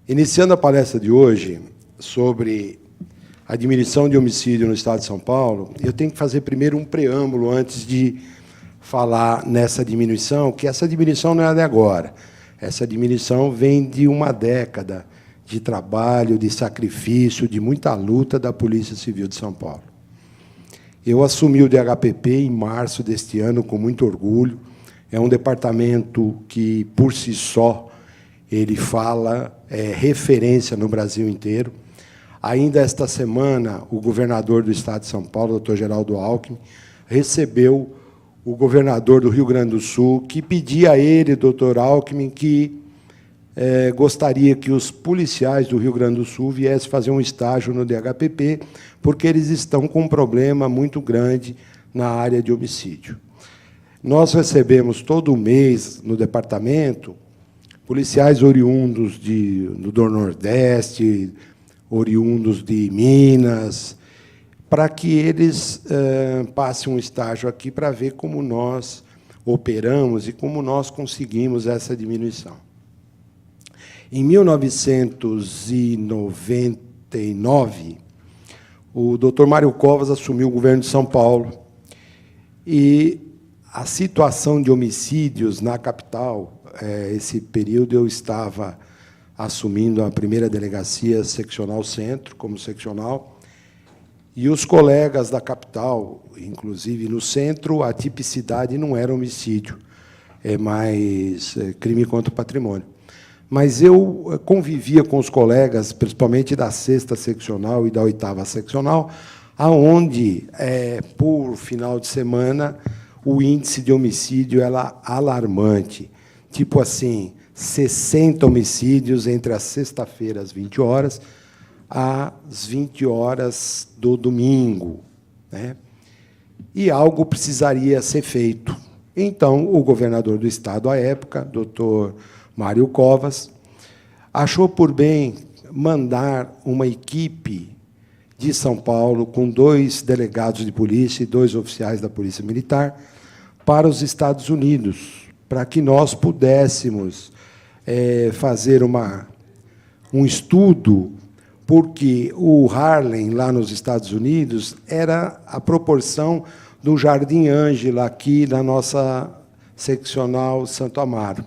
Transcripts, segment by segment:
Iniciando a palestra de hoje sobre a diminuição de homicídio no Estado de São Paulo, eu tenho que fazer primeiro um preâmbulo antes de falar nessa diminuição, que essa diminuição não é de agora. Essa diminuição vem de uma década de trabalho, de sacrifício, de muita luta da Polícia Civil de São Paulo. Eu assumi o DHPP em março deste ano com muito orgulho. É um departamento que, por si só, ele fala, é referência no Brasil inteiro. Ainda esta semana, o governador do Estado de São Paulo, doutor Geraldo Alckmin, recebeu o governador do Rio Grande do Sul, que pedia a ele, doutor Alckmin, que gostaria que os policiais do Rio Grande do Sul viessem fazer um estágio no DHPP, porque eles estão com um problema muito grande na área de homicídio. Nós recebemos todo mês no departamento policiais oriundos do Nordeste, oriundos de Minas, para que eles passem um estágio aqui para ver como nós operamos e como nós conseguimos essa diminuição. Em 1999, o doutor Mário Covas assumiu o governo de São Paulo e a situação de homicídios na capital, esse período eu estava assumindo a primeira delegacia seccional centro, como seccional, e os colegas da capital, inclusive no centro, a tipicidade não era homicídio, é mais crime contra o patrimônio. Mas eu convivia com os colegas, principalmente da 6ª seccional e da 8ª seccional, aonde, por final de semana, o índice de homicídio era alarmante. Tipo assim, 60 homicídios entre as sexta-feiras, às 20 horas, às 20 horas do domingo, né? E algo precisaria ser feito. Então, o governador do Estado, à época, doutor Mário Covas, achou por bem mandar uma equipe de São Paulo, com 2 delegados de polícia e 2 oficiais da Polícia Militar, para os Estados Unidos, para que nós pudéssemos fazer um estudo, porque o Harlem, lá nos Estados Unidos, era a proporção do Jardim Ângela, aqui na nossa seccional Santo Amaro.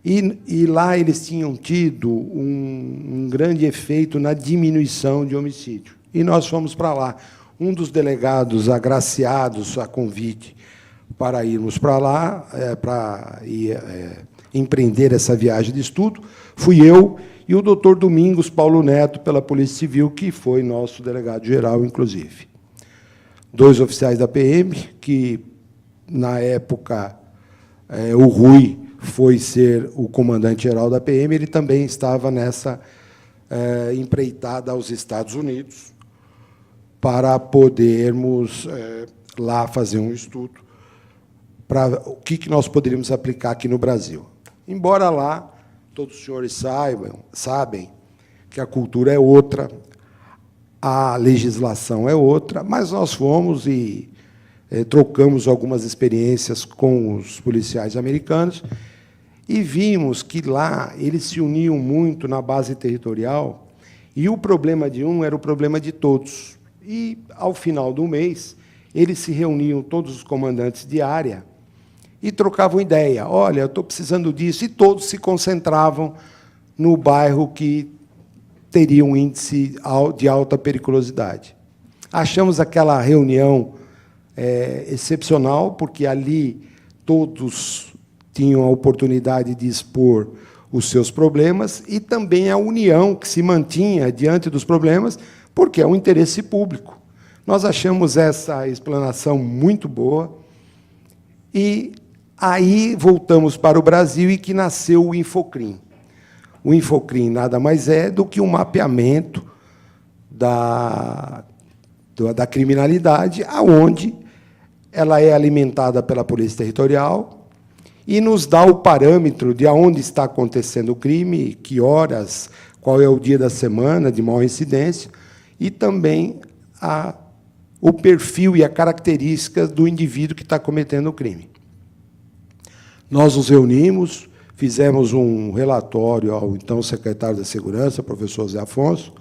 E lá eles tinham tido um grande efeito na diminuição de homicídio. E nós fomos para lá. Um dos delegados agraciados a convite para irmos para lá, para empreender essa viagem de estudo, fui eu e o doutor Domingos Paulo Neto, pela Polícia Civil, que foi nosso delegado-geral, inclusive. 2 oficiais da PM, que, na época, o Rui foi ser o comandante-geral da PM, ele também estava nessa empreitada aos Estados Unidos, para podermos lá fazer um estudo para o que nós poderíamos aplicar aqui no Brasil. Embora lá, todos os senhores sabem que a cultura é outra, a legislação é outra, mas nós fomos e trocamos algumas experiências com os policiais americanos e vimos que lá eles se uniam muito na base territorial e o problema de um era o problema de todos. E, ao final do mês, eles se reuniam, todos os comandantes de área, e trocavam ideia. Olha, eu estou precisando disso, e todos se concentravam no bairro que teria um índice de alta periculosidade. Achamos aquela reunião excepcional, porque ali todos tinham a oportunidade de expor os seus problemas e também a união que se mantinha diante dos problemas, porque é um interesse público. Nós achamos essa explanação muito boa e aí voltamos para o Brasil e que nasceu o Infocrim. O Infocrim nada mais é do que um mapeamento da criminalidade, aonde ela é alimentada pela Polícia Territorial e nos dá o parâmetro de onde está acontecendo o crime, que horas, qual é o dia da semana de maior incidência, e também o perfil e a característica do indivíduo que está cometendo o crime. Nós nos reunimos, fizemos um relatório ao então secretário da Segurança, professor Zé Afonso,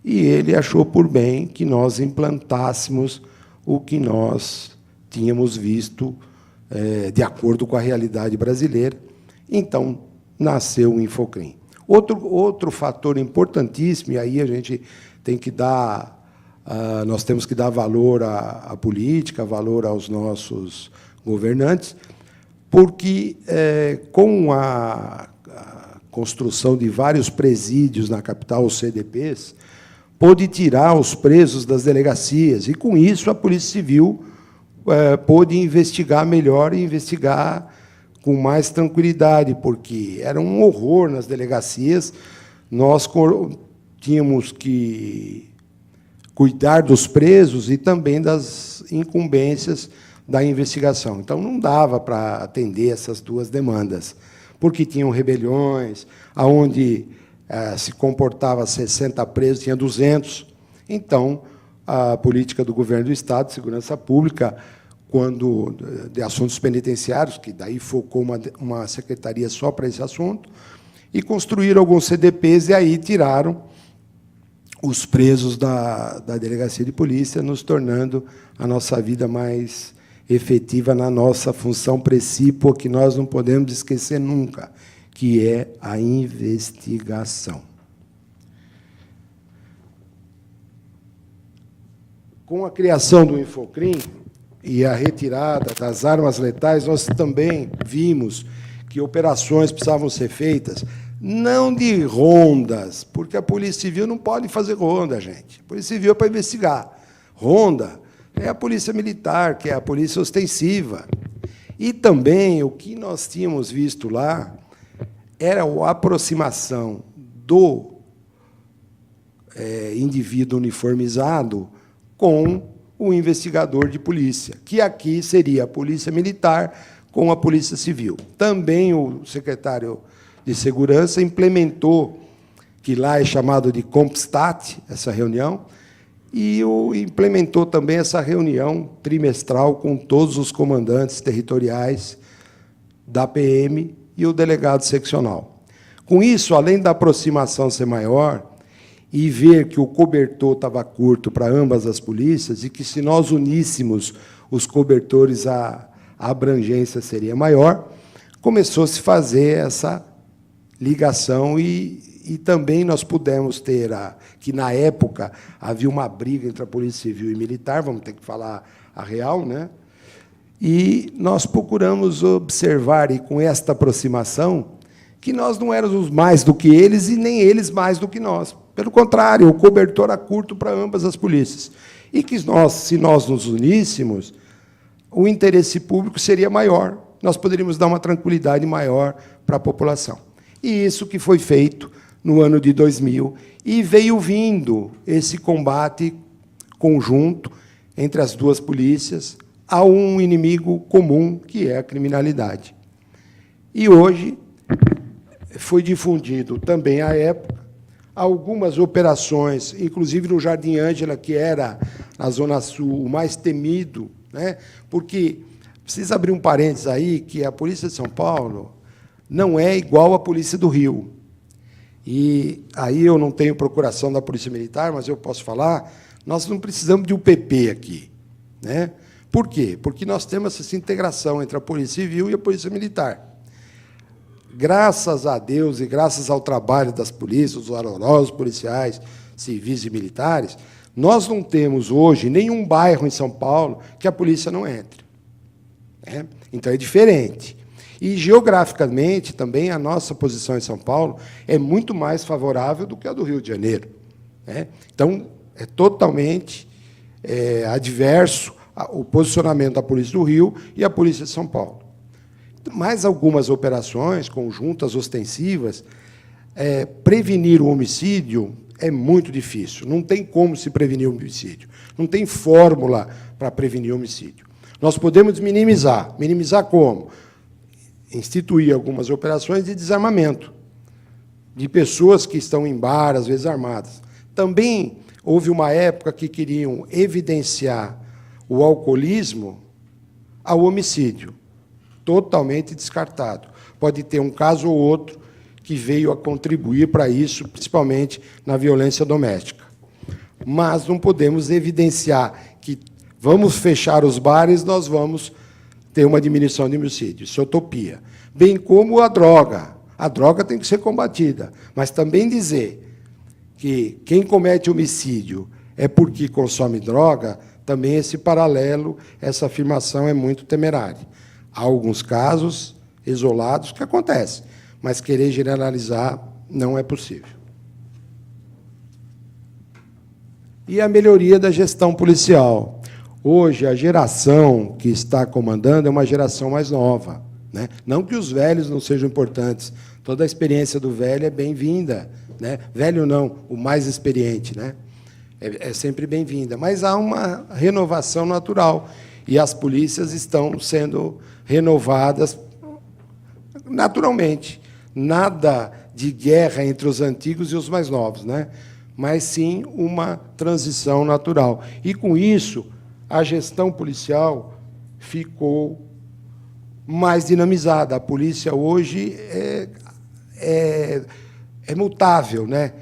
e ele achou por bem que nós implantássemos o que nós tínhamos visto de acordo com a realidade brasileira. Então, nasceu o Infocrim. Outro fator importantíssimo, e aí a gente tem que dar, nós temos que dar valor à política, valor aos nossos governantes, porque, com a construção de vários presídios na capital, os CDPs, pôde tirar os presos das delegacias, e, com isso, a Polícia Civil pôde investigar melhor e investigar com mais tranquilidade, porque era um horror nas delegacias. Nós tínhamos que cuidar dos presos e também das incumbências da investigação. Então, não dava para atender essas duas demandas, porque tinham rebeliões, onde se comportava 60 presos, tinha 200. Então, a política do governo do Estado de Segurança Pública, quando de assuntos penitenciários, que daí focou uma secretaria só para esse assunto, e construíram alguns CDPs, e aí tiraram os presos da delegacia de polícia, nos tornando a nossa vida mais efetiva na nossa função principal, que nós não podemos esquecer nunca, que é a investigação. Com a criação do Infocrim e a retirada das armas letais, nós também vimos que operações precisavam ser feitas, não de rondas, porque a Polícia Civil não pode fazer ronda, gente. A Polícia Civil é para investigar. Ronda é a Polícia Militar, que é a polícia ostensiva. E também o que nós tínhamos visto lá era a aproximação do indivíduo uniformizado com o investigador de polícia, que aqui seria a Polícia Militar com a Polícia Civil. Também o secretário de Segurança implementou, que lá é chamado de Compstat, essa reunião, e implementou também essa reunião trimestral com todos os comandantes territoriais da PM e o delegado seccional. Com isso, além da aproximação ser maior, e ver que o cobertor estava curto para ambas as polícias, e que, se nós uníssemos os cobertores, a abrangência seria maior, começou a se fazer essa ligação, e também nós pudemos ter, que, na época, havia uma briga entre a Polícia Civil e Militar, vamos ter que falar a real, né? E nós procuramos observar, e com esta aproximação, que nós não éramos mais do que eles e nem eles mais do que nós. Pelo contrário, o cobertor era curto para ambas as polícias. E que se nós nos uníssemos, o interesse público seria maior, nós poderíamos dar uma tranquilidade maior para a população. E isso que foi feito no ano de 2000, e veio vindo esse combate conjunto entre as duas polícias a um inimigo comum, que é a criminalidade. E hoje foi difundido também, à época, algumas operações, inclusive no Jardim Ângela, que era, na Zona Sul, o mais temido, né? Porque, precisa abrir um parênteses aí, que a Polícia de São Paulo não é igual à Polícia do Rio. E aí eu não tenho procuração da Polícia Militar, mas eu posso falar, nós não precisamos de UPP aqui, né? Por quê? Porque nós temos essa integração entre a Polícia Civil e a Polícia Militar. Graças a Deus e graças ao trabalho das polícias, dos valorosos policiais, civis e militares, nós não temos hoje nenhum bairro em São Paulo que a polícia não entre. Né? Então, é diferente. E, geograficamente, também, a nossa posição em São Paulo é muito mais favorável do que a do Rio de Janeiro. Né? Então, é totalmente adverso o posicionamento da Polícia do Rio e a Polícia de São Paulo. Mais algumas operações conjuntas, ostensivas, prevenir o homicídio é muito difícil. Não tem como se prevenir o homicídio. Não tem fórmula para prevenir o homicídio. Nós podemos minimizar. Minimizar como? Instituir algumas operações de desarmamento de pessoas que estão em bar, às vezes armadas. Também houve uma época que queriam evidenciar o alcoolismo ao homicídio. totalmente descartado. Pode ter um caso ou outro que veio a contribuir para isso, principalmente na violência doméstica. Mas não podemos evidenciar que vamos fechar os bares, nós vamos ter uma diminuição de homicídio. Isso é utopia. Bem como a droga. A droga tem que ser combatida, mas também dizer que quem comete homicídio é porque consome droga, também esse paralelo, essa afirmação é muito temerária. Há alguns casos isolados que acontecem, mas querer generalizar não é possível. E a melhoria da gestão policial. Hoje, a geração que está comandando é uma geração mais nova, né? Não que os velhos não sejam importantes, toda a experiência do velho é bem-vinda, né? Velho não, o mais experiente, né? É sempre bem-vinda, mas há uma renovação natural, e as polícias estão sendo renovadas naturalmente. Nada de guerra entre os antigos e os mais novos, né? Mas sim uma transição natural. E, com isso, a gestão policial ficou mais dinamizada. A polícia hoje é mutável, né?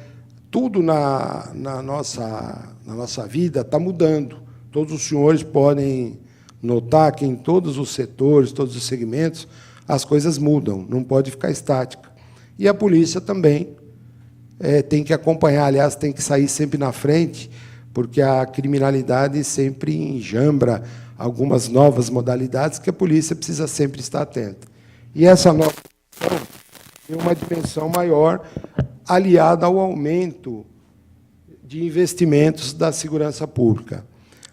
Tudo na nossa vida está mudando. Todos os senhores podem notar que, em todos os setores, todos os segmentos, as coisas mudam, não pode ficar estática. E a polícia também tem que acompanhar, aliás, tem que sair sempre na frente, porque a criminalidade sempre enjambra algumas novas modalidades que a polícia precisa sempre estar atenta. E essa nova dimensão tem uma dimensão maior, aliada ao aumento de investimentos da segurança pública.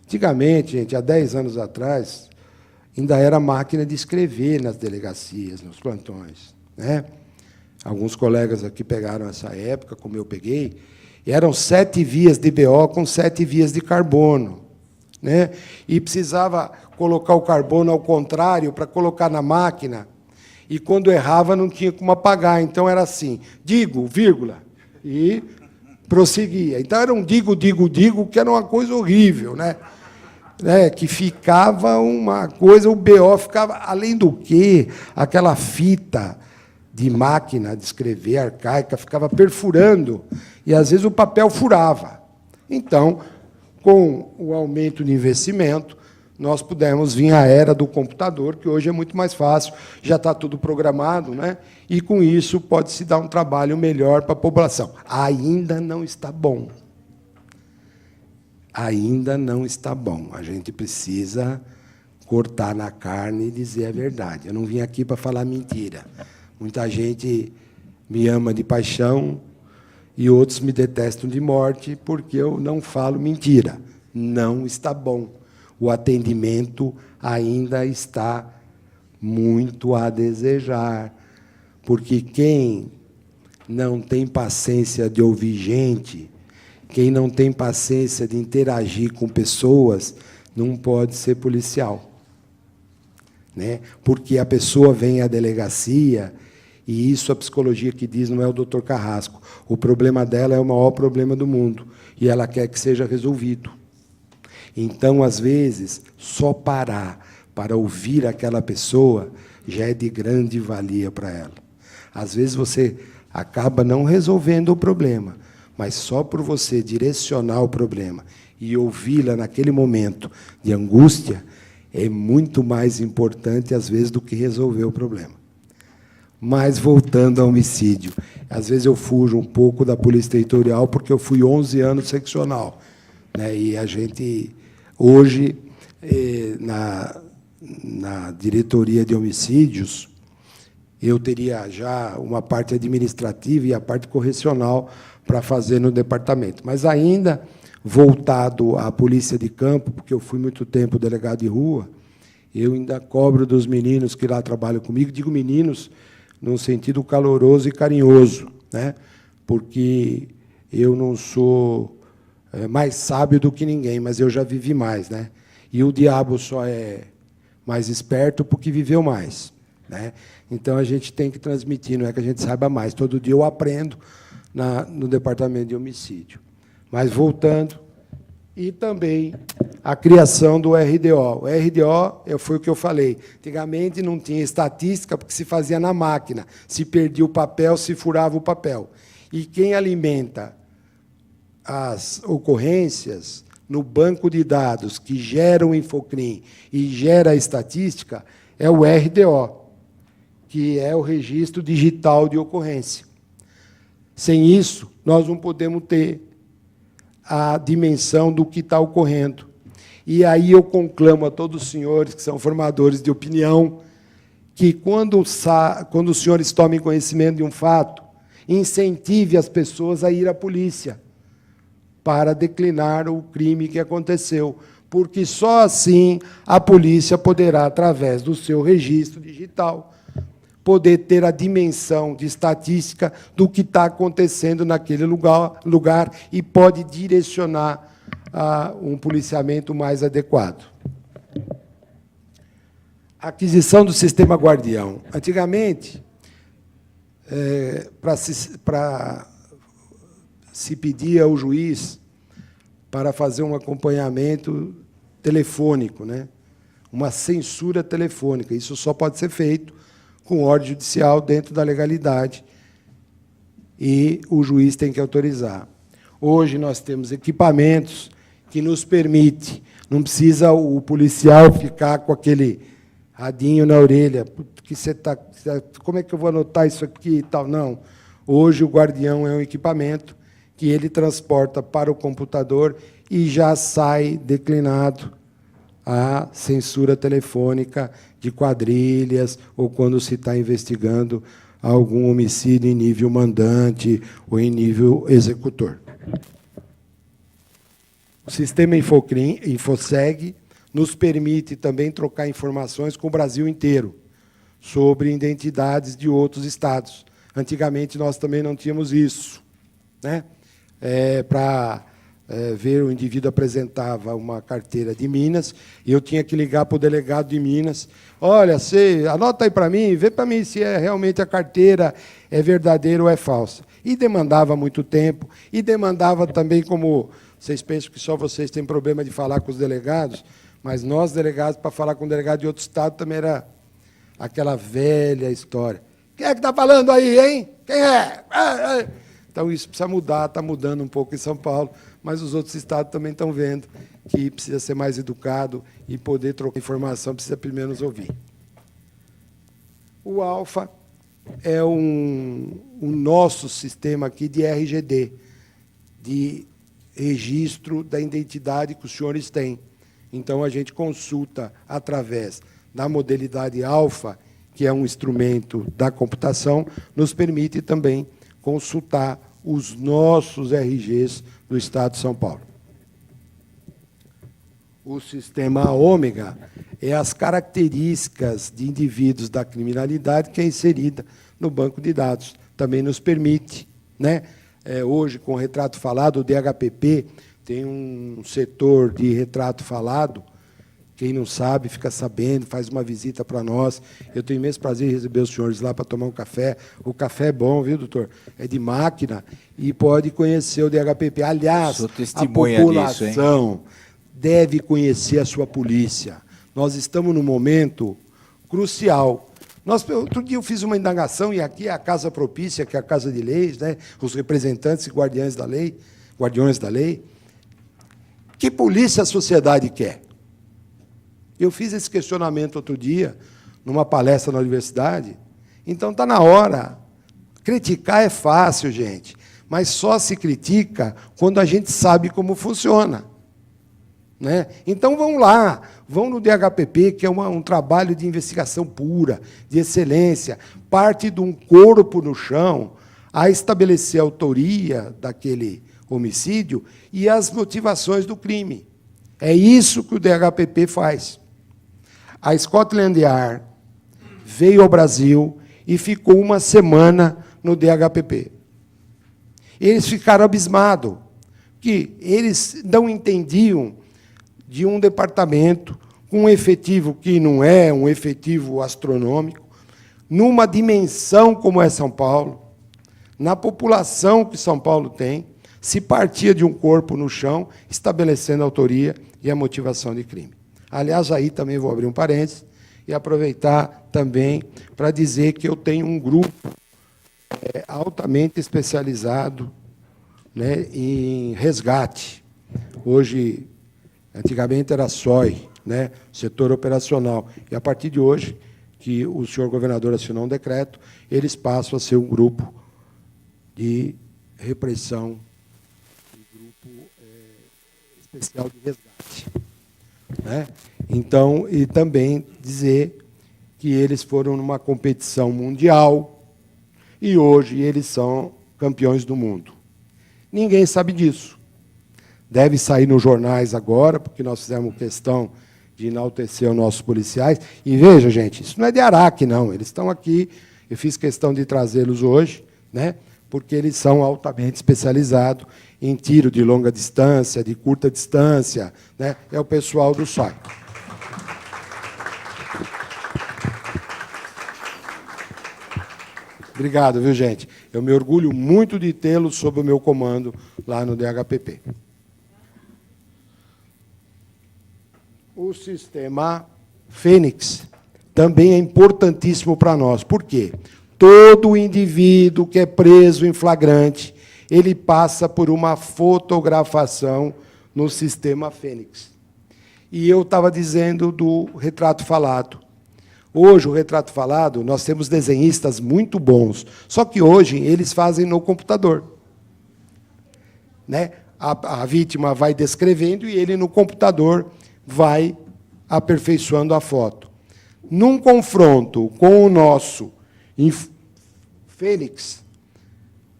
Antigamente, gente, há 10 anos atrás, ainda era máquina de escrever nas delegacias, nos plantões, né? Alguns colegas aqui pegaram essa época, como eu peguei, e eram 7 vias de BO com 7 vias de carbono, né? E precisava colocar o carbono ao contrário para colocar na máquina, e, quando errava, não tinha como apagar. Então, era assim, digo, vírgula, e prosseguia. Então, era um digo, que era uma coisa horrível, né? Que ficava uma coisa, o BO ficava, além do que, aquela fita de máquina de escrever arcaica ficava perfurando, e, às vezes, o papel furava. Então, com o aumento de investimento, nós pudemos vir à era do computador, que hoje é muito mais fácil, já está tudo programado, né? E, com isso, pode-se dar um trabalho melhor para a população. Ainda não está bom. Ainda não está bom. A gente precisa cortar na carne e dizer a verdade. Eu não vim aqui para falar mentira. Muita gente me ama de paixão e outros me detestam de morte porque eu não falo mentira. Não está bom. O atendimento ainda está muito a desejar, porque quem não tem paciência de ouvir gente, quem não tem paciência de interagir com pessoas, não pode ser policial, né? Porque a pessoa vem à delegacia, e isso a psicologia que diz, não é o doutor Carrasco. O problema dela é o maior problema do mundo, e ela quer que seja resolvido. Então, às vezes, só parar para ouvir aquela pessoa já é de grande valia para ela. Às vezes, você acaba não resolvendo o problema, mas só por você direcionar o problema e ouvi-la naquele momento de angústia é muito mais importante, às vezes, do que resolver o problema. Mas, voltando ao homicídio, às vezes eu fujo um pouco da Polícia Territorial, porque eu fui 11 anos seccional, né? E a gente, hoje, na diretoria de homicídios, eu teria já uma parte administrativa e a parte correcional para fazer no departamento. Mas, ainda voltado à polícia de campo, porque eu fui muito tempo delegado de rua, eu ainda cobro dos meninos que lá trabalham comigo, digo meninos num sentido caloroso e carinhoso, né? Porque eu não sou mais sábio do que ninguém, mas eu já vivi mais, né? E o diabo só é mais esperto porque viveu mais, né? Então, a gente tem que transmitir, não é que a gente saiba mais. Todo dia eu aprendo no departamento de homicídio. Mas, voltando, E também a criação do RDO. O RDO foi o que eu falei. Antigamente não tinha estatística, porque se fazia na máquina. Se perdia o papel, se furava o papel. E quem alimenta as ocorrências no banco de dados que gera o Infocrim e gera a estatística é o RDO, que é o Registro Digital de Ocorrência. Sem isso, nós não podemos ter a dimensão do que está ocorrendo. E aí eu conclamo a todos os senhores que são formadores de opinião que, quando os senhores tomem conhecimento de um fato, incentive as pessoas a ir à polícia para declinar o crime que aconteceu, porque só assim a polícia poderá, através do seu registro digital, poder ter a dimensão de estatística do que está acontecendo naquele lugar e pode direcionar a um policiamento mais adequado. Aquisição do sistema guardião. Antigamente, para se pedia ao juiz para fazer um acompanhamento telefônico, né? Uma censura telefônica. Isso só pode ser feito com ordem judicial dentro da legalidade, e o juiz tem que autorizar. Hoje nós temos equipamentos que nos permitem, não precisa o policial ficar com aquele radinho na orelha, que você tá, como é que eu vou anotar isso aqui e tal? Não. Hoje o guardião é um equipamento que ele transporta para o computador e já sai declinado a censura telefônica de quadrilhas ou quando se está investigando algum homicídio em nível mandante ou em nível executor. O sistema Infocrim, Infoseg, nos permite também trocar informações com o Brasil inteiro sobre identidades de outros estados. Antigamente, nós também não tínhamos isso, né? Para ver, o indivíduo apresentava uma carteira de Minas e eu tinha que ligar para o delegado de Minas. Olha, você anota aí para mim, vê para mim se realmente a carteira é verdadeira ou é falsa. E demandava muito tempo, e demandava também, como vocês pensam que só vocês têm problema de falar com os delegados, mas nós, delegados, para falar com um delegado de outro estado, também era aquela velha história. Quem é que está falando aí, hein? Quem é? Então, isso precisa mudar, está mudando um pouco em São Paulo, mas os outros estados também estão vendo que precisa ser mais educado e poder trocar informação, precisa primeiro nos ouvir. O Alfa é o nosso sistema aqui de RGD, de registro da identidade que os senhores têm. Então, a gente consulta através da modalidade Alfa, que é um instrumento da computação, nos permite também consultar os nossos RGs do Estado de São Paulo. O sistema Ômega é as características de indivíduos da criminalidade que é inserida no banco de dados. Também nos permite, né? Hoje, com o retrato falado, o DHPP tem um setor de retrato falado. Quem não sabe, fica sabendo, faz uma visita para nós. Eu tenho imenso prazer em receber os senhores lá para tomar um café. O café é bom, viu, doutor? É de máquina e pode conhecer o DHPP. Aliás, a população deve conhecer a sua polícia. Nós estamos num momento crucial. Outro dia eu fiz uma indagação, e aqui é a Casa Propícia, que é a Casa de Leis, né? Os representantes e guardiões da lei. Que polícia a sociedade quer? Eu fiz esse questionamento outro dia, numa palestra na universidade. Então, está na hora. Criticar é fácil, gente, mas só se critica quando a gente sabe como funciona, né? Então, vão lá, vão no DHPP, que é um trabalho de investigação pura, de excelência, parte de um corpo no chão a estabelecer a autoria daquele homicídio e as motivações do crime. É isso que o DHPP faz. A Scotland Yard veio ao Brasil e ficou uma semana no DHPP. Eles ficaram abismados, que eles não entendiam de um departamento com um efetivo que não é um efetivo astronômico, numa dimensão como é São Paulo, na população que São Paulo tem, se partia de um corpo no chão, estabelecendo a autoria e a motivação de crime. Aliás, aí também vou abrir um parênteses e aproveitar também para dizer que eu tenho um grupo altamente especializado, né, em resgate. Hoje, antigamente era SOI, né, setor operacional, e a partir de hoje, que o senhor governador assinou um decreto, eles passam a ser um grupo de repressão, um grupo especial de resgate, né? Então, e também dizer que eles foram numa competição mundial e hoje eles são campeões do mundo. Ninguém sabe disso. Deve sair nos jornais agora, porque nós fizemos questão de enaltecer os nossos policiais. E veja, gente, isso não é de Araque, não. Eles estão aqui, eu fiz questão de trazê-los hoje, né, porque eles são altamente especializados em tiro de longa distância, de curta distância, né? É o pessoal do SOI. Obrigado, viu, gente? Eu me orgulho muito de tê-los sob o meu comando lá no DHPP. O sistema Fênix também é importantíssimo para nós. Por quê? Todo indivíduo que é preso em flagrante, ele passa por uma fotografação no sistema Fênix. E eu estava dizendo do retrato falado. Hoje, o retrato falado, nós temos desenhistas muito bons, só que hoje eles fazem no computador, né? A vítima vai descrevendo e ele, no computador, vai aperfeiçoando a foto. Num confronto com o nosso Fênix,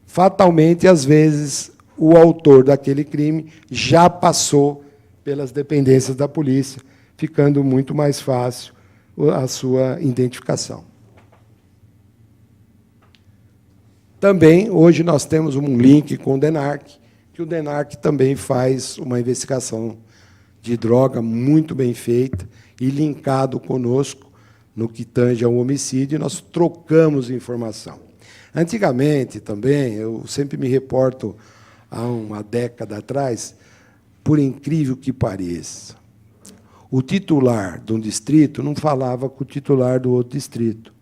fatalmente, às vezes, o autor daquele crime já passou pelas dependências da polícia, ficando muito mais fácil a sua identificação. Também, hoje, nós temos um link com o DENARC, que o DENARC também faz uma investigação de droga muito bem feita e linkado conosco no que tange ao homicídio, nós trocamos informação. Antigamente, também, eu sempre me reporto a uma década atrás, por incrível que pareça, o titular de um distrito não falava com o titular do outro distrito.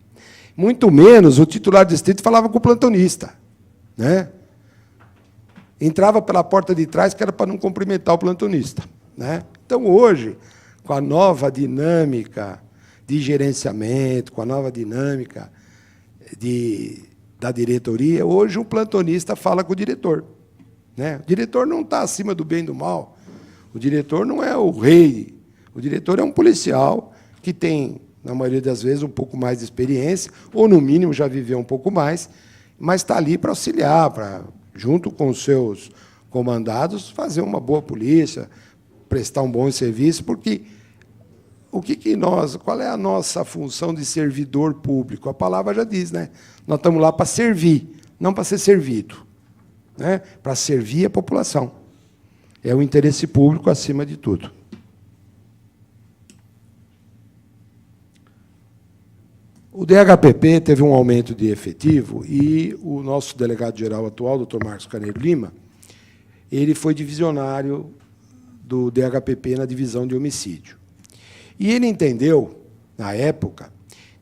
Muito menos o titular do distrito falava com o plantonista, né? Entrava pela porta de trás, que era para não cumprimentar o plantonista, né? Então, hoje, com a nova dinâmica de gerenciamento, com a nova dinâmica da diretoria, hoje o plantonista fala com o diretor, né? O diretor não está acima do bem e do mal. O diretor não é o rei. O diretor é um policial que tem, na maioria das vezes, um pouco mais de experiência, ou, no mínimo, já viveu um pouco mais, mas está ali para auxiliar, para, junto com os seus comandados, fazer uma boa polícia, prestar um bom serviço, porque qual é a nossa função de servidor público? A palavra já diz, né? Nós estamos lá para servir, não para ser servido, né? Para servir a população. É o interesse público acima de tudo. O DHPP teve um aumento de efetivo e o nosso delegado-geral atual, doutor Marcos Carneiro Lima, ele foi divisionário do DHPP na divisão de homicídio. E ele entendeu, na época,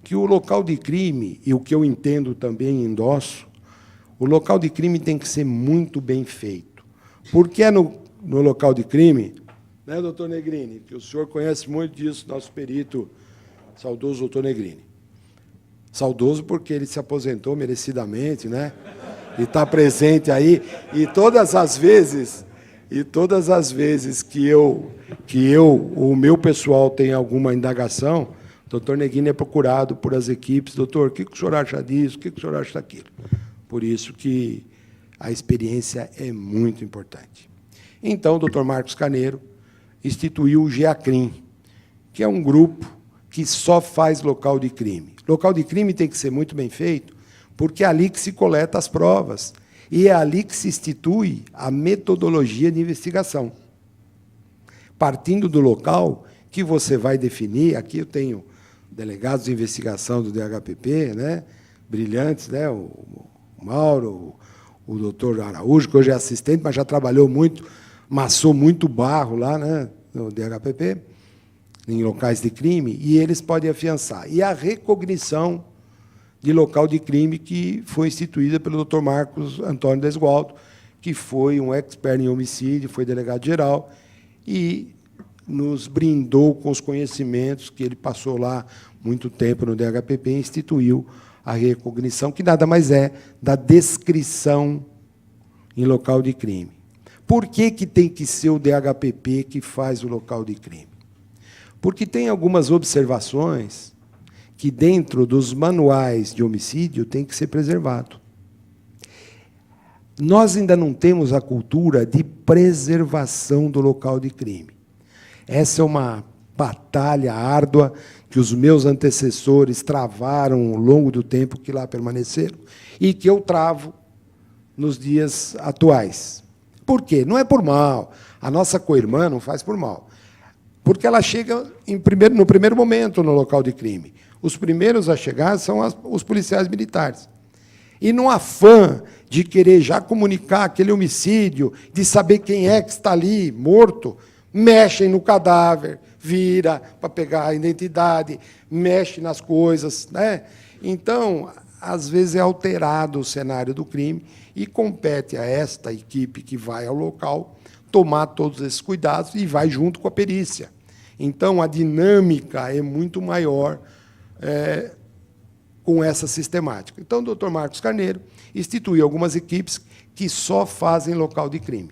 que o local de crime, e o que eu entendo também e endosso, o local de crime tem que ser muito bem feito. Porque é no local de crime, né, doutor Negrini, que o senhor conhece muito disso, nosso perito, saudoso doutor Negrini. Saudoso porque ele se aposentou merecidamente, né? E está presente aí. E todas as vezes que o meu pessoal tem alguma indagação, o doutor Negrini é procurado por as equipes. Doutor, o que o senhor acha disso? O que o senhor acha daquilo? Por isso que a experiência é muito importante. Então, o doutor Marcos Carneiro instituiu o GEACRIM, que é um grupo que só faz local de crime. Local de crime tem que ser muito bem feito, porque é ali que se coleta as provas e é ali que se institui a metodologia de investigação. Partindo do local que você vai definir, aqui eu tenho delegados de investigação do DHPP, né, brilhantes, né, o Mauro, o doutor Araújo, que hoje é assistente, mas já trabalhou muito, massou muito barro lá, né, no DHPP, em locais de crime, e eles podem afiançar. E a recognição de local de crime que foi instituída pelo doutor Marcos Antônio Desgualdo, que foi um expert em homicídio, foi delegado-geral, e nos brindou com os conhecimentos que ele passou lá muito tempo no DHPP e instituiu a recognição, que nada mais é da descrição em local de crime. Por que tem que ser o DHPP que faz o local de crime? Porque tem algumas observações que, dentro dos manuais de homicídio, tem que ser preservado. Nós ainda não temos a cultura de preservação do local de crime. Essa é uma batalha árdua que os meus antecessores travaram ao longo do tempo que lá permaneceram e que eu travo nos dias atuais. Por quê? Não é por mal. A nossa co-irmã não faz por mal. Porque ela chega no primeiro momento no local de crime. Os primeiros a chegar são os policiais militares. E no afã de querer já comunicar aquele homicídio, de saber quem é que está ali morto, mexem no cadáver, vira para pegar a identidade, mexe nas coisas, né? Então, às vezes é alterado o cenário do crime e compete a esta equipe que vai ao local tomar todos esses cuidados e vai junto com a perícia. Então, a dinâmica é muito maior com essa sistemática. Então, o doutor Marcos Carneiro instituiu algumas equipes que só fazem local de crime.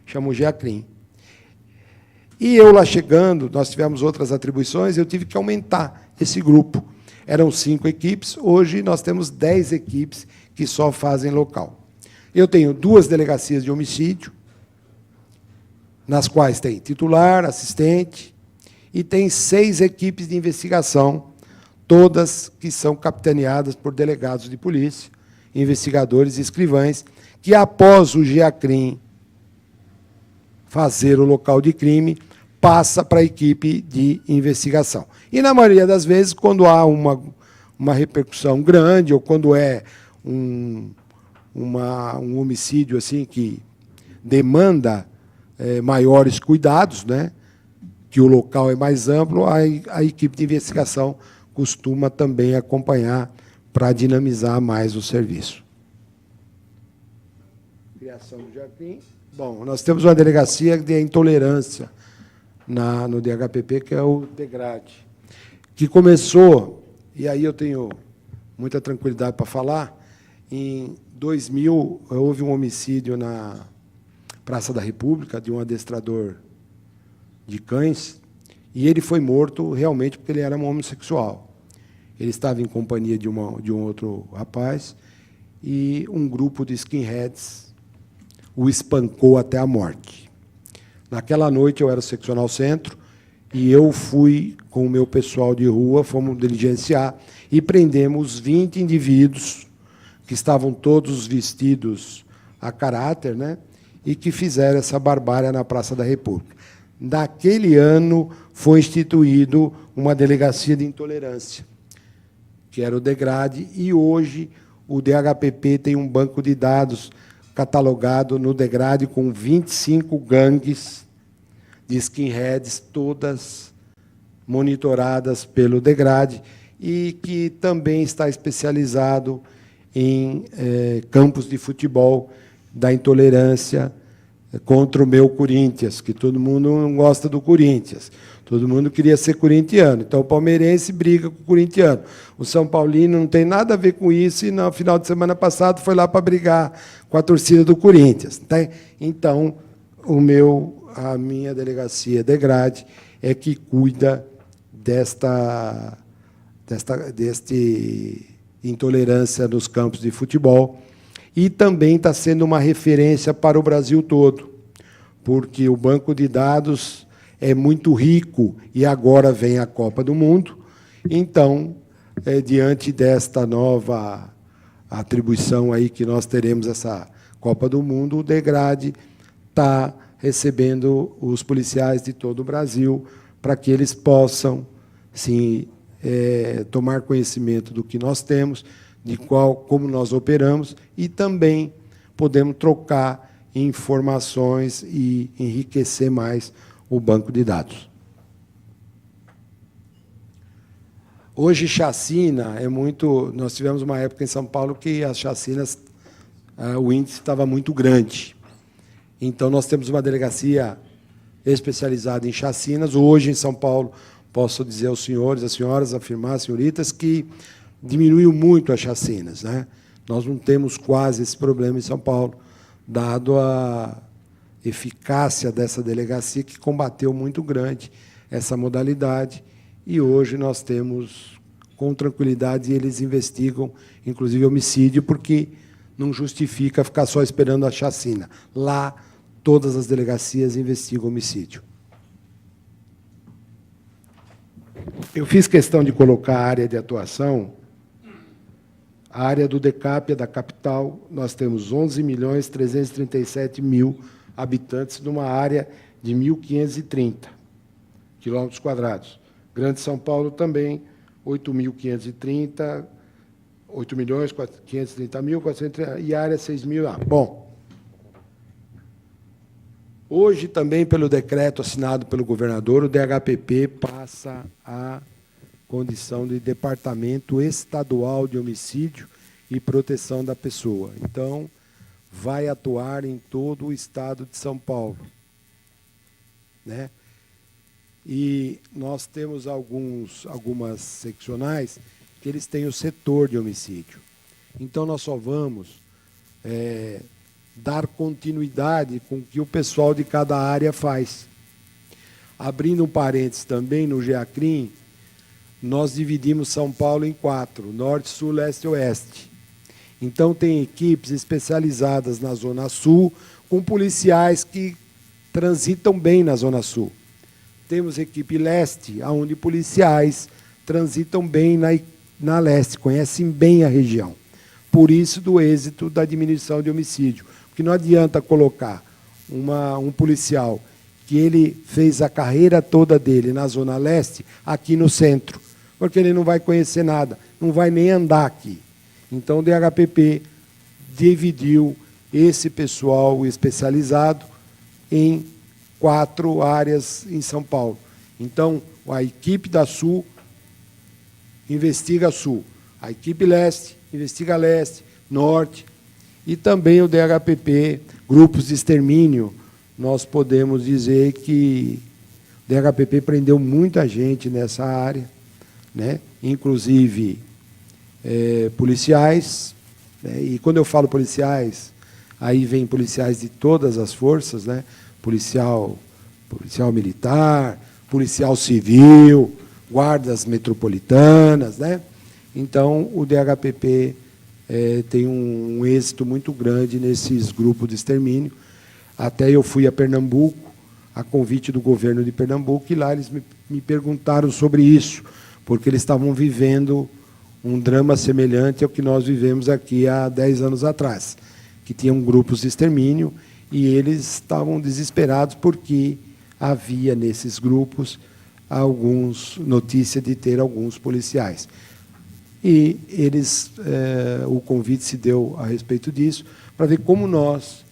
Chama o GEACRIM. E eu lá chegando, nós tivemos outras atribuições, eu tive que aumentar esse grupo. Eram 5 equipes, hoje nós temos 10 equipes que só fazem local. Eu tenho 2 delegacias de homicídio, nas quais tem titular, assistente, e tem 6 equipes de investigação, todas que são capitaneadas por delegados de polícia, investigadores e escrivães, que, após o GEACRIM fazer o local de crime, passa para a equipe de investigação. E, na maioria das vezes, quando há uma repercussão grande, ou quando é um homicídio assim que demanda maiores cuidados, né, que o local é mais amplo, a equipe de investigação costuma também acompanhar para dinamizar mais o serviço. Criação do GEACRIM. Bom, nós temos uma delegacia de intolerância no DHPP, que é o DEGRAD, que começou, e aí eu tenho muita tranquilidade para falar, em 2000, houve um homicídio na Praça da República, de um adestrador de cães, e ele foi morto realmente porque ele era um homossexual. Ele estava em companhia de um outro rapaz, e um grupo de skinheads o espancou até a morte. Naquela noite, eu era o seccional centro, e eu fui com o meu pessoal de rua, fomos diligenciar, e prendemos 20 indivíduos, que estavam todos vestidos a caráter, né, e que fizeram essa barbárie na Praça da República. Naquele ano, foi instituído uma delegacia de intolerância, que era o DEGRAD, e hoje o DHPP tem um banco de dados catalogado no DEGRAD com 25 gangues de skinheads, todas monitoradas pelo DEGRAD, e que também está especializado em campos de futebol da intolerância contra o meu Corinthians, que todo mundo não gosta do Corinthians. Todo mundo queria ser corintiano. Então, o palmeirense briga com o corintiano. O São Paulino não tem nada a ver com isso, e, no final de semana passado, foi lá para brigar com a torcida do Corinthians. Tá? Então, a minha delegacia DEGRAD é que cuida deste intolerância nos campos de futebol, e também está sendo uma referência para o Brasil todo, porque o banco de dados é muito rico, e agora vem a Copa do Mundo. Então, diante desta nova atribuição aí que nós teremos essa Copa do Mundo, o DEGRAD está recebendo os policiais de todo o Brasil para que eles possam, sim, tomar conhecimento do que nós temos, como nós operamos, e também podemos trocar informações e enriquecer mais o banco de dados. Hoje, chacina é muito... Nós tivemos uma época em São Paulo que as chacinas, o índice estava muito grande. Então, nós temos uma delegacia especializada em chacinas. Hoje, em São Paulo, posso dizer aos senhores, às senhoras, afirmar, às senhoritas, que diminuiu muito as chacinas, né? Nós não temos quase esse problema em São Paulo, dado a eficácia dessa delegacia, que combateu muito grande essa modalidade, e hoje nós temos, com tranquilidade, eles investigam, inclusive, homicídio, porque não justifica ficar só esperando a chacina. Lá, todas as delegacias investigam homicídio. Eu fiz questão de colocar a área de atuação. A área do DECAP, da capital, nós temos 11.337.000 habitantes, numa área de 1.530 quilômetros quadrados. Grande São Paulo também, 8.530, 8.530.430, e área 6.000. Bom, hoje, também, pelo decreto assinado pelo governador, o DHPP passa a condição de Departamento Estadual de Homicídio e Proteção da Pessoa. Então, vai atuar em todo o estado de São Paulo, né? E nós temos algumas seccionais que eles têm o setor de homicídio. Então, nós só vamos dar continuidade com o que o pessoal de cada área faz. Abrindo um parênteses também, no GEACRIM, nós dividimos São Paulo em 4, norte, sul, leste e oeste. Então, tem equipes especializadas na Zona Sul, com policiais que transitam bem na Zona Sul. Temos equipe leste, onde policiais transitam bem na leste, conhecem bem a região. Por isso, do êxito da diminuição de homicídio. Porque não adianta colocar um policial que ele fez a carreira toda dele na Zona Leste, aqui no centro, porque ele não vai conhecer nada, não vai nem andar aqui. Então, o DHPP dividiu esse pessoal especializado em 4 áreas em São Paulo. Então, a equipe da Sul investiga Sul, a equipe Leste investiga Leste, Norte, e também o DHPP, grupos de extermínio. Nós podemos dizer que o DHPP prendeu muita gente nessa área, né? Inclusive policiais, né? E quando eu falo policiais, aí vem policiais de todas as forças, né? Policial militar, policial civil, guardas metropolitanas, né? Então, o DHPP tem um êxito muito grande nesses grupos de extermínio. Até eu fui a Pernambuco, a convite do governo de Pernambuco, e lá eles me perguntaram sobre isso, porque eles estavam vivendo um drama semelhante ao que nós vivemos aqui há 10 anos atrás, que tinham grupos de extermínio, e eles estavam desesperados porque havia, nesses grupos, notícia de ter alguns policiais. E eles, o convite se deu a respeito disso, para ver como nós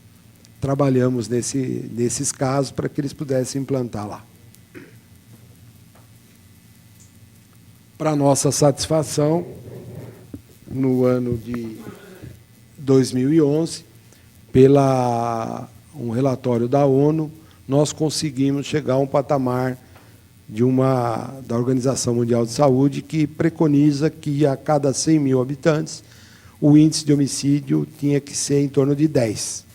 trabalhamos nesses casos, para que eles pudessem implantar lá. Para nossa satisfação, no ano de 2011, um relatório da ONU, nós conseguimos chegar a um patamar da Organização Mundial de Saúde, que preconiza que, a cada 100 mil habitantes, o índice de homicídio tinha que ser em torno de 10.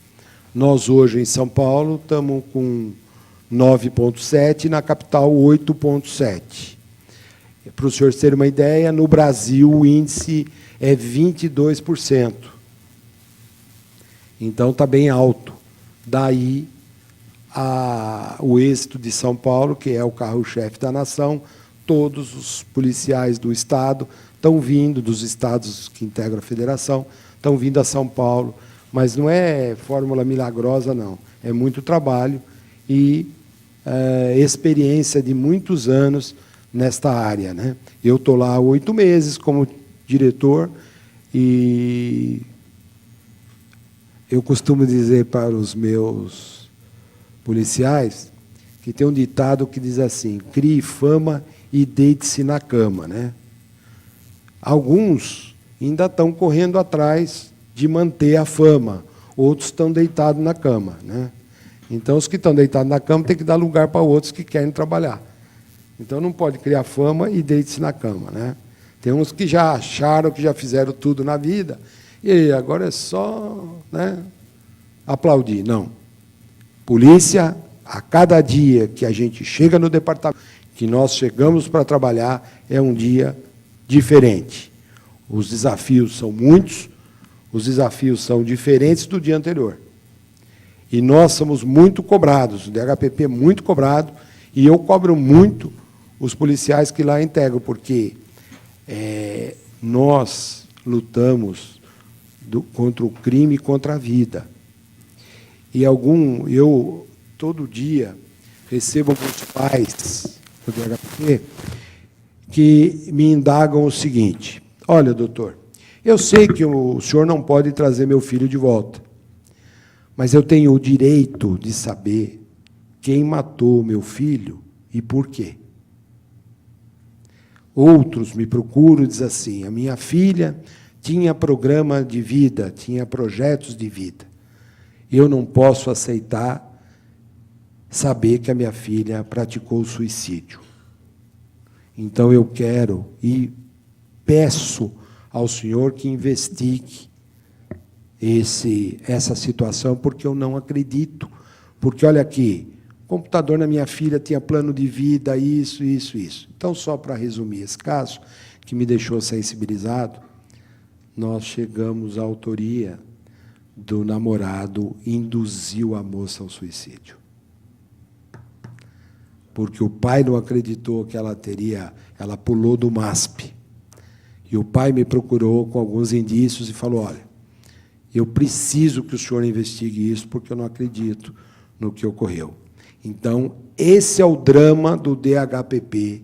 Nós, hoje, em São Paulo, estamos com 9,7, e na capital, 8,7. Para os senhores terem uma ideia, no Brasil, o índice é 22%. Então, está bem alto. Daí, o êxito de São Paulo, que é o carro-chefe da nação, todos os policiais do Estado estão vindo, dos estados que integram a federação, estão vindo a São Paulo, mas não é fórmula milagrosa, não. É muito trabalho e experiência de muitos anos nesta área, né? Eu estou lá há 8 meses como diretor, e eu costumo dizer para os meus policiais que tem um ditado que diz assim: crie fama e deite-se na cama, né? Alguns ainda estão correndo atrás de manter a fama, outros estão deitados na cama, né? Então, os que estão deitados na cama têm que dar lugar para outros que querem trabalhar. Então, não pode criar fama e deite-se na cama, né? Tem uns que já acharam que já fizeram tudo na vida, e agora é só, né, aplaudir. Não. Polícia, a cada dia que a gente chega no departamento, que nós chegamos para trabalhar, é um dia diferente. Os desafios são muitos, os desafios são diferentes do dia anterior. E nós somos muito cobrados, o DHPP é muito cobrado, e eu cobro muito os policiais que lá integram, porque nós lutamos contra o crime e contra a vida. E eu, todo dia, recebo alguns pais do DHPP que me indagam o seguinte: olha, doutor, eu sei que o senhor não pode trazer meu filho de volta, mas eu tenho o direito de saber quem matou meu filho e por quê. Outros me procuram e dizem assim: a minha filha tinha programa de vida, tinha projetos de vida. Eu não posso aceitar saber que a minha filha praticou suicídio. Então, eu quero e peço ao senhor que investigue essa situação, porque eu não acredito. Porque, olha aqui, o computador na minha filha tinha plano de vida, isso. Então, só para resumir esse caso, que me deixou sensibilizado, nós chegamos à autoria do namorado induziu a moça ao suicídio. Porque o pai não acreditou que ela pulou do MASP. E o pai me procurou com alguns indícios e falou: olha, eu preciso que o senhor investigue isso, porque eu não acredito no que ocorreu. Então, esse é o drama do DHPP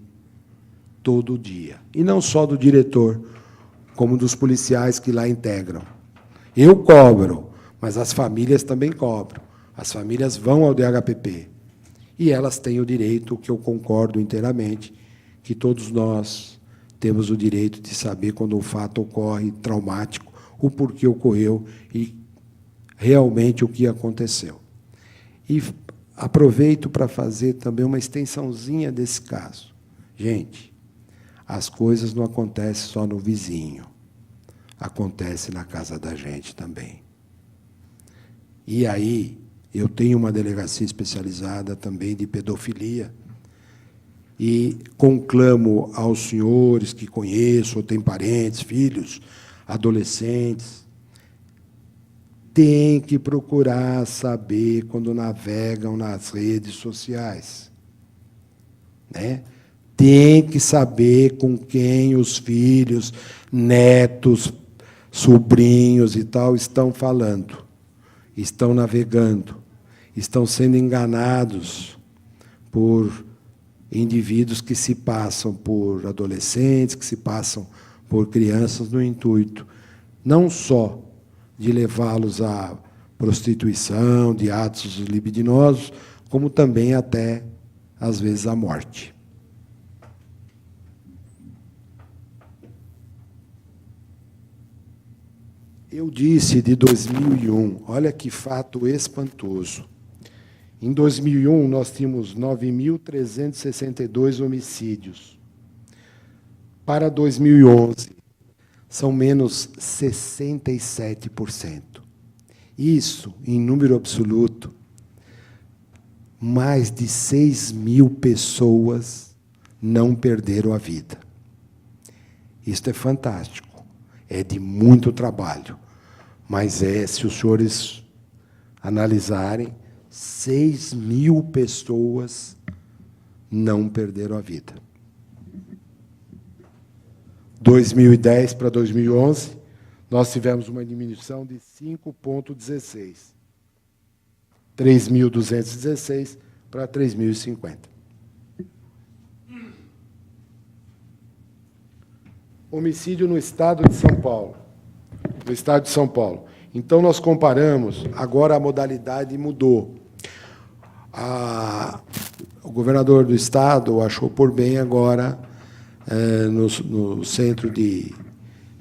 todo dia. E não só do diretor, como dos policiais que lá integram. Eu cobro, mas as famílias também cobram. As famílias vão ao DHPP. E elas têm o direito, que eu concordo inteiramente, que todos nós temos o direito de saber quando o fato ocorre traumático, o porquê ocorreu e realmente o que aconteceu. E aproveito para fazer também uma extensãozinha desse caso. Gente, as coisas não acontecem só no vizinho, acontece na casa da gente também. E aí, eu tenho uma delegacia especializada também de pedofilia, e conclamo aos senhores que conheço, ou têm parentes, filhos, adolescentes, tem que procurar saber quando navegam nas redes sociais, né? Tem que saber com quem os filhos, netos, sobrinhos e tal estão falando, estão navegando, estão sendo enganados por indivíduos que se passam por adolescentes, que se passam por crianças, no intuito não só de levá-los à prostituição, de atos libidinosos, como também até, às vezes, à morte. Eu disse de 2001, olha que fato espantoso. Em 2001, nós tínhamos 9.362 homicídios. Para 2011, são menos 67%. Isso, em número absoluto, mais de 6.000 pessoas não perderam a vida. Isto é fantástico, é de muito trabalho, mas se os senhores analisarem, 6.000 pessoas não perderam a vida. 2010 para 2011, nós tivemos uma diminuição de 5,16. 3.216 para 3.050. Homicídio no estado de São Paulo. No estado de São Paulo. Então, nós comparamos, agora a modalidade mudou. O governador do Estado achou por bem agora, no Centro de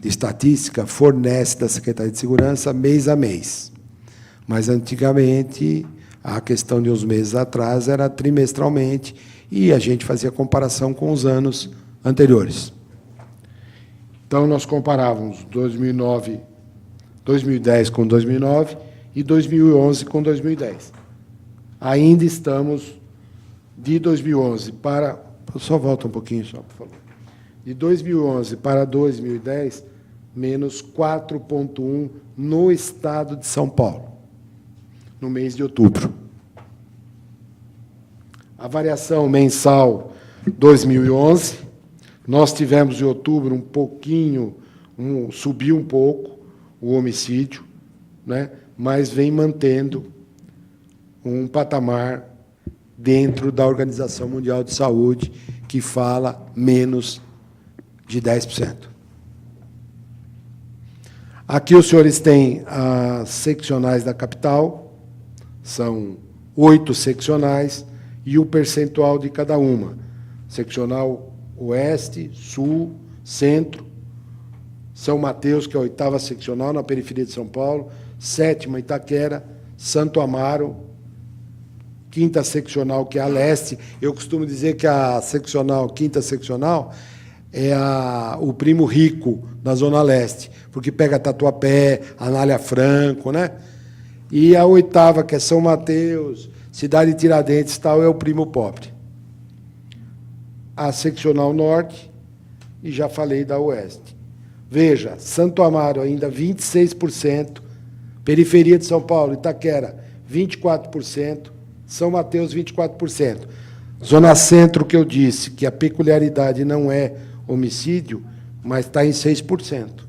Estatística, fornece da Secretaria de Segurança mês a mês. Mas, antigamente, a questão de uns meses atrás era trimestralmente, e a gente fazia comparação com os anos anteriores. Então, nós comparávamos 2010 com 2009 e 2011 com 2010. Ainda estamos de 2011 para... Só volta um pouquinho, só, por favor. De 2011 para 2010, menos 4,1 no estado de São Paulo, no mês de outubro. A variação mensal 2011, nós tivemos em outubro um pouquinho, subiu um pouco o homicídio, né, mas vem mantendo um patamar dentro da Organização Mundial de Saúde, que fala menos de 10%. Aqui os senhores têm as seccionais da capital, são 8 seccionais, e o percentual de cada uma. Seccional Oeste, Sul, Centro, São Mateus, que é a 8ª seccional, na periferia de São Paulo, 7ª Itaquera, Santo Amaro, 5ª seccional, que é a Leste. Eu costumo dizer que a seccional, 5ª seccional, é o primo rico da Zona Leste, porque pega Tatuapé, Anália Franco, né? E a 8ª, que é São Mateus, Cidade de Tiradentes, tal, é o primo pobre. A seccional Norte, e já falei da Oeste. Veja, Santo Amaro ainda 26%, periferia de São Paulo, Itaquera, 24%, São Mateus, 24%. Zona Centro, que eu disse, que a peculiaridade não é homicídio, mas está em 6%.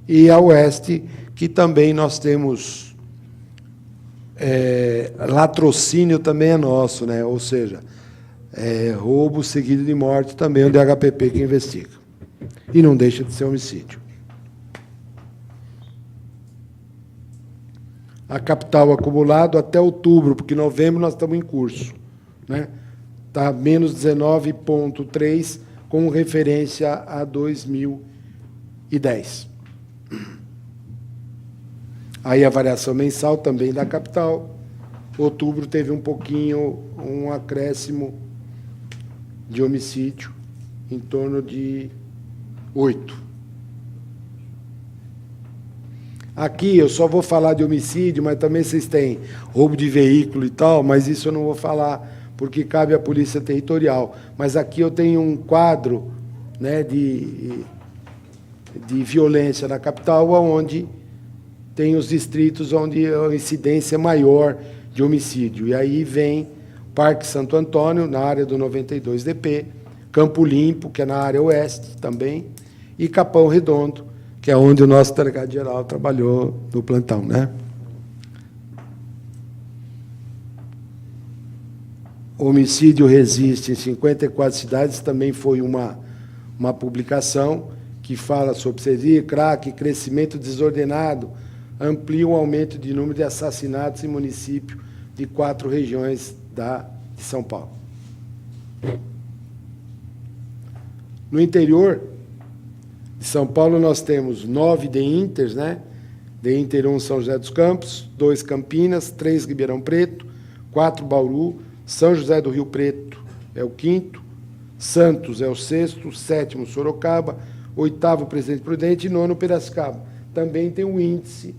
E a Oeste, que também nós temos... latrocínio também é nosso, né? Ou seja, roubo seguido de morte também é o DHPP que investiga. E não deixa de ser homicídio. A capital acumulado até outubro, porque em novembro nós estamos em curso, né? Está menos 19,3, com referência a 2010. Aí a variação mensal também da capital. Outubro teve um pouquinho, um acréscimo de homicídio, em torno de 8. Aqui eu só vou falar de homicídio, mas também vocês têm roubo de veículo e tal, mas isso eu não vou falar, porque cabe à Polícia Territorial. Mas aqui eu tenho um quadro, né, de violência na capital, onde tem os distritos onde a incidência é maior de homicídio. E aí vem Parque Santo Antônio, na área do 92DP, Campo Limpo, que é na área oeste também, e Capão Redondo, que é onde o nosso delegado-geral trabalhou no plantão, né? O homicídio resiste em 54 cidades, também foi uma publicação que fala sobre pseudofilia, crack, crescimento desordenado, amplia o aumento de número de assassinatos em município de 4 regiões de São Paulo. No interior de São Paulo, nós temos 9 DINTERs, né? DINTER 1, São José dos Campos, 2, Campinas, 3, Ribeirão Preto, 4, Bauru, São José do Rio Preto é o 5º, Santos é o 6º, 7º, Sorocaba, 8º, Presidente Prudente, e 9º, Piracicaba. Também tem um índice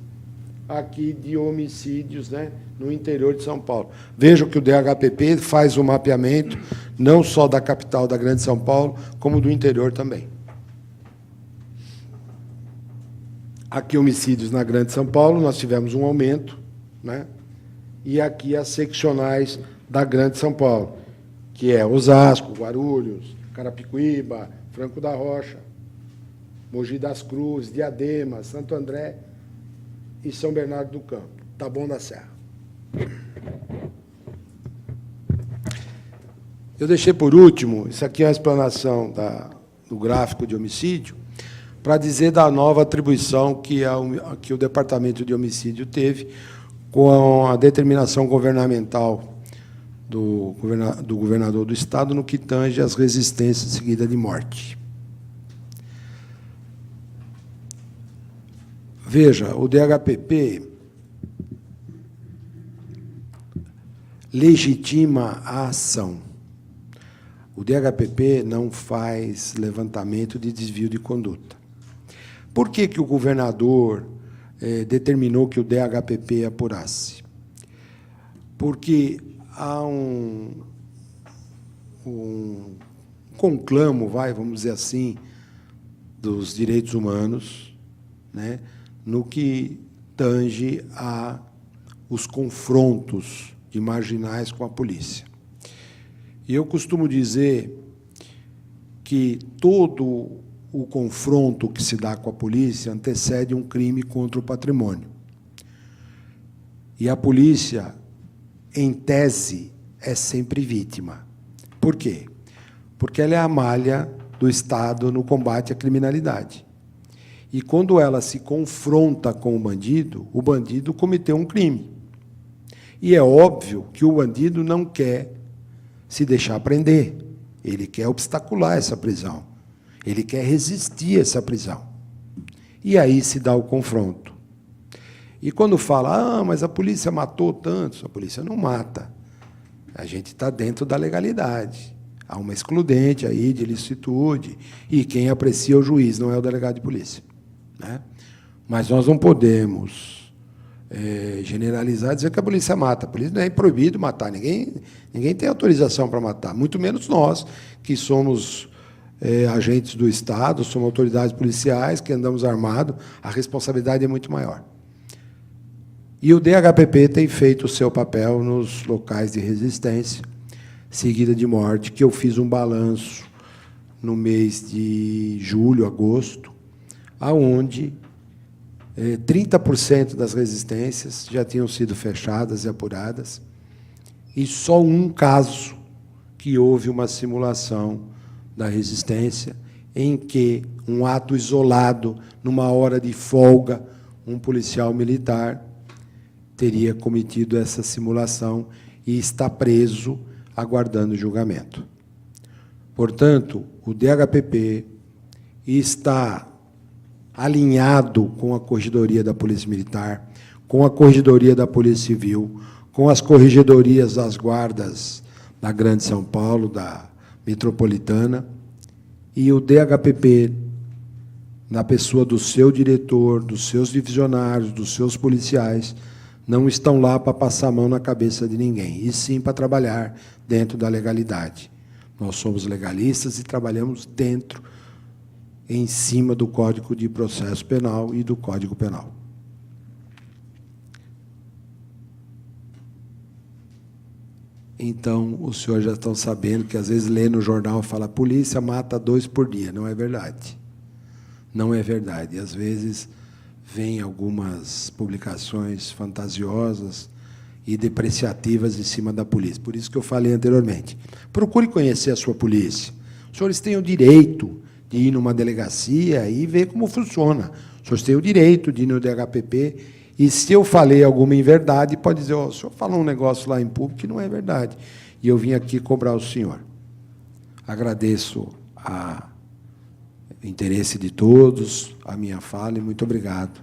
aqui de homicídios, né, no interior de São Paulo. Vejam que o DHPP faz o mapeamento não só da capital da Grande São Paulo, como do interior também. Aqui, homicídios na Grande São Paulo, nós tivemos um aumento, né, e aqui as seccionais da Grande São Paulo, que é Osasco, Guarulhos, Carapicuíba, Franco da Rocha, Mogi das Cruzes, Diadema, Santo André e São Bernardo do Campo, Taboão da Serra. Eu deixei por último, isso aqui é a explanação do gráfico de homicídio, para dizer da nova atribuição que o Departamento de Homicídio teve com a determinação governamental do governador do Estado no que tange às resistências seguidas de morte. Veja, o DHPP legitima a ação. O DHPP não faz levantamento de desvio de conduta. Por que o governador determinou que o DHPP apurasse? Porque há um conclamo, vamos dizer assim, dos direitos humanos, né, no que tange a os confrontos de marginais com a polícia. E eu costumo dizer que todo o confronto que se dá com a polícia antecede um crime contra o patrimônio. E a polícia, em tese, é sempre vítima. Por quê? Porque ela é a malha do Estado no combate à criminalidade. E, quando ela se confronta com o bandido cometeu um crime. E é óbvio que o bandido não quer se deixar prender. Ele quer obstacular essa prisão. Ele quer resistir a essa prisão. E aí se dá o confronto. E quando fala, mas a polícia matou tantos, a polícia não mata. A gente está dentro da legalidade. Há uma excludente aí de ilicitude, e quem aprecia é o juiz, não é o delegado de polícia, né? Mas nós não podemos generalizar e dizer que a polícia mata. A polícia não é proibido matar, ninguém tem autorização para matar, muito menos nós, que somos agentes do Estado, somos autoridades policiais, que andamos armados, a responsabilidade é muito maior. E o DHPP tem feito o seu papel nos locais de resistência seguida de morte, que eu fiz um balanço no mês de julho, agosto, aonde 30% das resistências já tinham sido fechadas e apuradas, e só um caso que houve uma simulação da resistência, em que um ato isolado, numa hora de folga, um policial militar teria cometido essa simulação e está preso, aguardando julgamento. Portanto, o DHPP está alinhado com a Corregedoria da Polícia Militar, com a Corregedoria da Polícia Civil, com as corregedorias das guardas da Grande São Paulo, da Metropolitana, e o DHPP, na pessoa do seu diretor, dos seus divisionários, dos seus policiais, não estão lá para passar a mão na cabeça de ninguém, e sim para trabalhar dentro da legalidade. Nós somos legalistas e trabalhamos dentro, em cima do Código de Processo Penal e do Código Penal. Então, os senhores já estão sabendo que, às vezes, lê no jornal e fala, a polícia mata 2 por dia. Não é verdade. Não é verdade. Às vezes, vem algumas publicações fantasiosas e depreciativas em cima da polícia. Por isso que eu falei anteriormente. Procure conhecer a sua polícia. Os senhores têm o direito de ir numa delegacia e ver como funciona. Os senhores têm o direito de ir no DHPP, e, se eu falei alguma inverdade, pode dizer, o senhor falou um negócio lá em público que não é verdade, e eu vim aqui cobrar o senhor. Agradeço o interesse de todos, a minha fala, e muito obrigado.